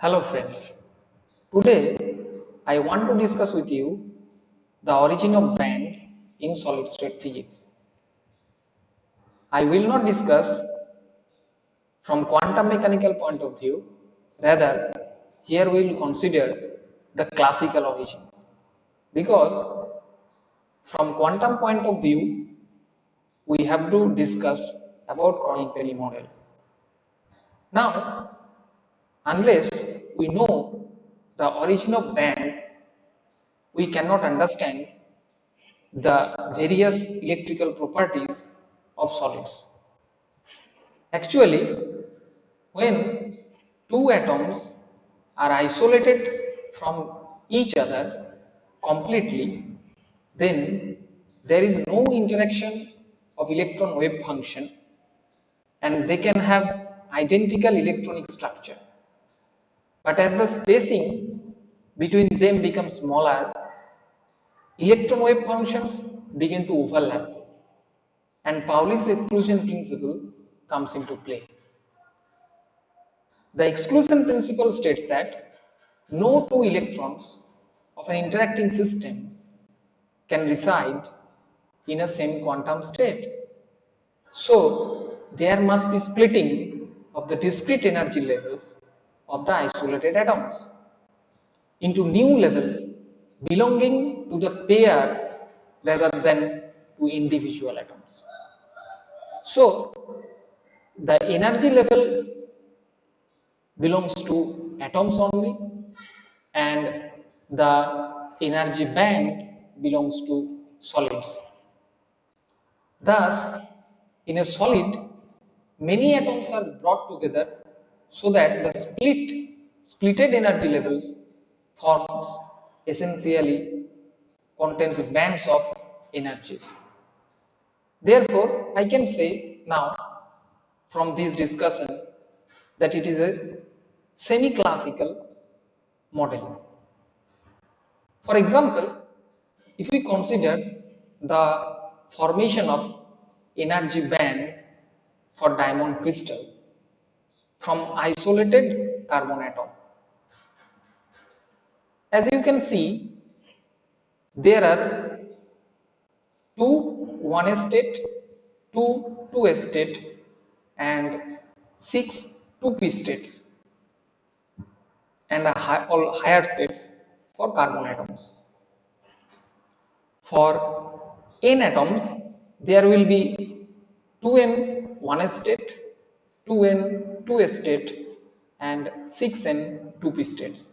Hello friends, today I want to discuss with you the origin of band in solid state physics. I will not discuss from quantum mechanical point of view, rather here we will consider the classical origin, because from quantum point of view we have to discuss about Kronig-Penney model. Now unless we know the origin of band, we cannot understand the various electrical properties of solids. Actually, when two atoms are isolated from each other completely, then there is no interaction of electron wave function and they can have identical electronic structure. But as the spacing between them becomes smaller, electron wave functions begin to overlap and Pauli's exclusion principle comes into play. The exclusion principle states that no two electrons of an interacting system can reside in a same quantum state. So there must be splitting of the discrete energy levels of the isolated atoms into new levels belonging to the pair rather than to individual atoms. So the energy level belongs to atoms only and the energy band belongs to solids. Thus, in a solid, many atoms are brought together so that the splitted energy levels forms essentially contains bands of energies. Therefore, I can say now from this discussion that it is a semi-classical model. For example, if we consider the formation of energy band for diamond crystal from isolated carbon atom. As you can see, there are two 1s state, two 2s state and 6 2p states and all higher states for carbon atoms. For n atoms, there will be 2n 1s state, 2n 2s state and 6n 2p states.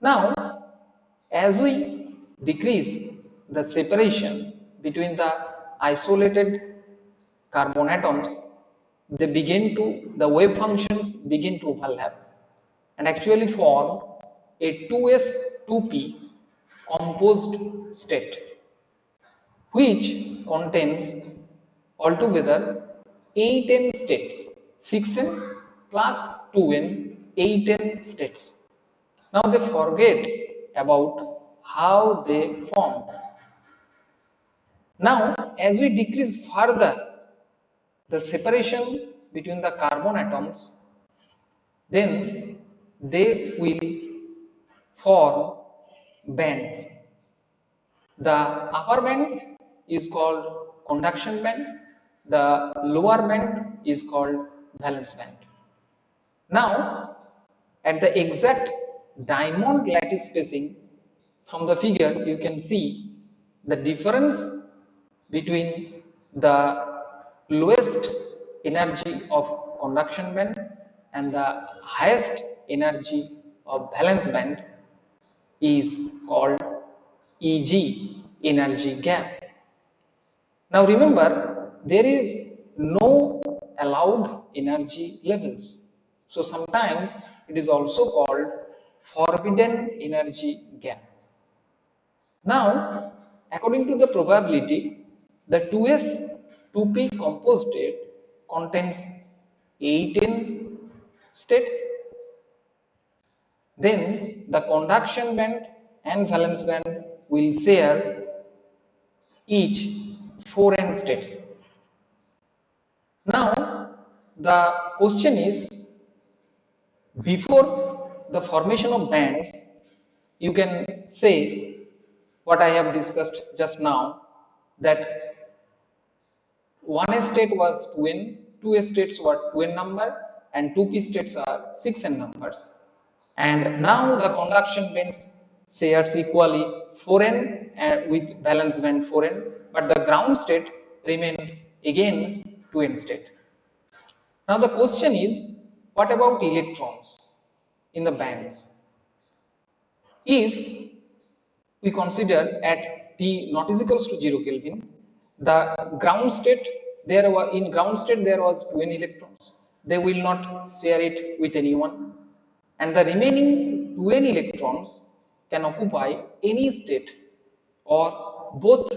Now, as we decrease the separation between the isolated carbon atoms, the wave functions begin to overlap and actually form a 2s 2p composed state, which contains altogether 8n states, 6n plus 2n, 8n states. Now they forget about how they form. Now, as we decrease further the separation between the carbon atoms, then they will form bands. The upper band is called conduction band, the lower band is called valence band. Now, at the exact diamond lattice spacing, from the figure you can see the difference between the lowest energy of conduction band and the highest energy of valence band is called Eg, energy gap. Now remember, there is no allowed energy levels. So sometimes it is also called forbidden energy gap. Now, according to the probability, the 2s 2p composed state contains 18 states. Then the conduction band and valence band will share each 4n states. Now the question is, before the formation of bands, you can say what I have discussed just now, that one state was 2n, two states were 2n number, and 2p states are 6n numbers. And now the conduction bands shares equally 4n and with valence band 4n, but the ground state remained again 2n state. Now the question is, what about electrons in the bands? If we consider at T not is equals to 0 Kelvin, the ground state there was in ground state there was 2n electrons. They will not share it with anyone, and the remaining 2n electrons can occupy any state or both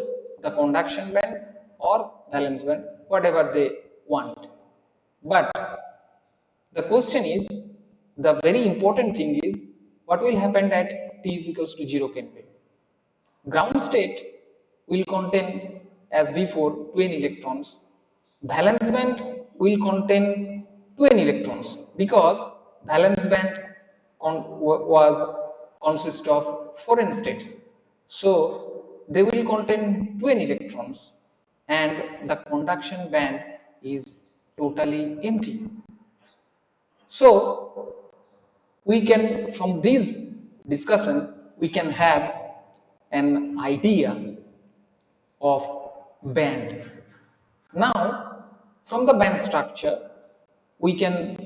the conduction band or valence band, whatever they want. But the question is, the very important thing is, what will happen at T is equals to 0 Kelvin? Ground state will contain, as before, 2n electrons. Valence band will contain 2n electrons because valence band consists of 4n states. So they will contain 2n electrons, and the conduction band is totally empty. So we can, from this discussion, we can have an idea of band. Now, from the band structure, we can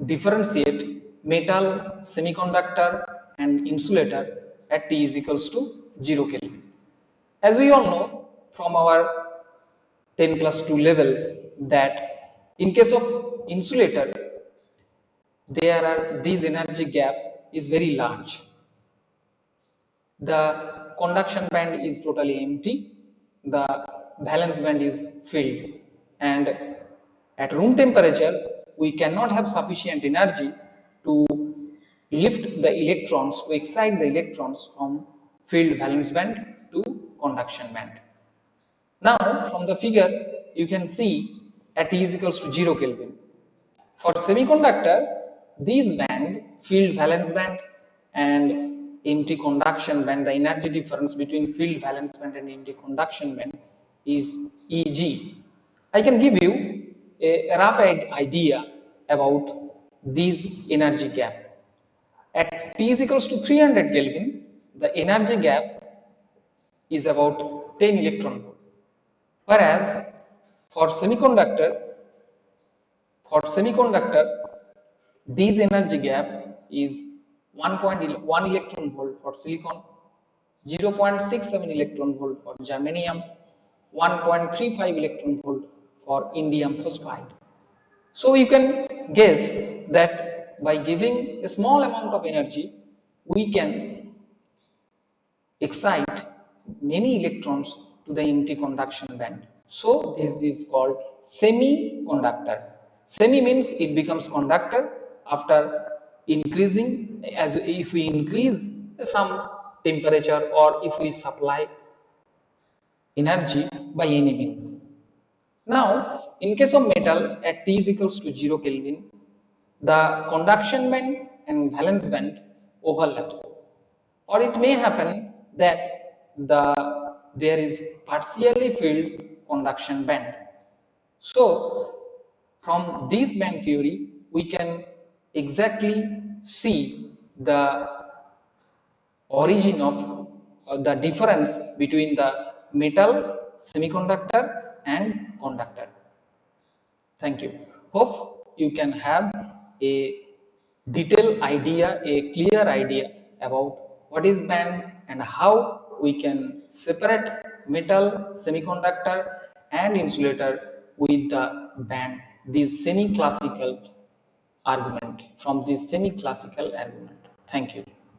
differentiate metal, semiconductor, and insulator at T is equals to 0 Kelvin. As we all know from our 10+2 level that in case of insulator, this energy gap is very large. The conduction band is totally empty, the valence band is filled, and at room temperature we cannot have sufficient energy to lift the electrons, to excite the electrons from filled valence band to conduction band. Now from the figure you can see at T is equals to 0 Kelvin. For semiconductor, these band, filled valence band and empty conduction band, the energy difference between filled valence band and empty conduction band is Eg. I can give you a rough idea about this energy gap. At T is equals to 300 Kelvin, the energy gap is about 10 electron volt. Whereas for semiconductor, this energy gap is 1.1 electron volt for silicon, 0.67 electron volt for germanium, 1.35 electron volt for indium phosphide. So you can guess that by giving a small amount of energy, we can excite many electrons to the empty conduction band. So this is called semiconductor. Semi means it becomes conductor after increasing, as if we increase some temperature or if we supply energy by any means. Now, in case of metal at T is equals to 0 Kelvin, the conduction band and valence band overlaps, or it may happen that there is partially filled conduction band. So from this band theory, we can exactly see the origin of the difference between the metal, semiconductor and conductor. Thank you. Hope you can have a detailed idea, a clear idea about what is band and how we can separate metal, semiconductor and insulator with the band, this semi-classical argument, from this semi-classical argument. Thank you.